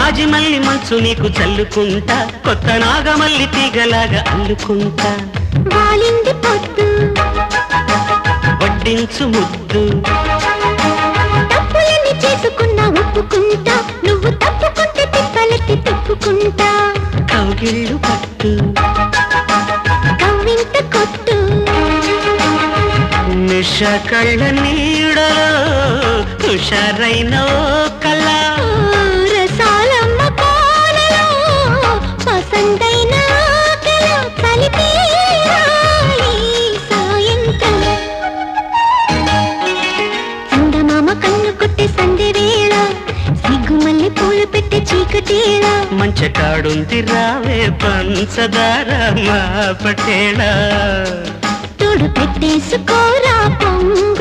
జాజిమల్లి మంచు నీకు చల్లుకుంటా కొత్త నాగమల్లి తీగలాగా అల్లుకుంటా వాలింది పొద్దు వడ్డించు ముద్దు తప్పులని చేసుకున్నా ఒప్పుకుంటా నువ్వు తప్పుకుంటే తిప్పలెత్తి తిప్పుకుంటా కౌగిళ్ళు పట్టు కవ్వింత కొట్టు నిష కళ్ళ నీడలో హుషారైన కళ రసాలమ్మ పాలలో పసందైన కళ కలిపి సాయంత్రం చందమామ కన్ను కొట్టే సంధ్య వేళ సిగ్గుమల్లి పూలు పెట్టే చీకటేళ మంచ కాడుంది రావే పంచదార మా పటేళ తోడు పెట్టేసుకోరా పొంగు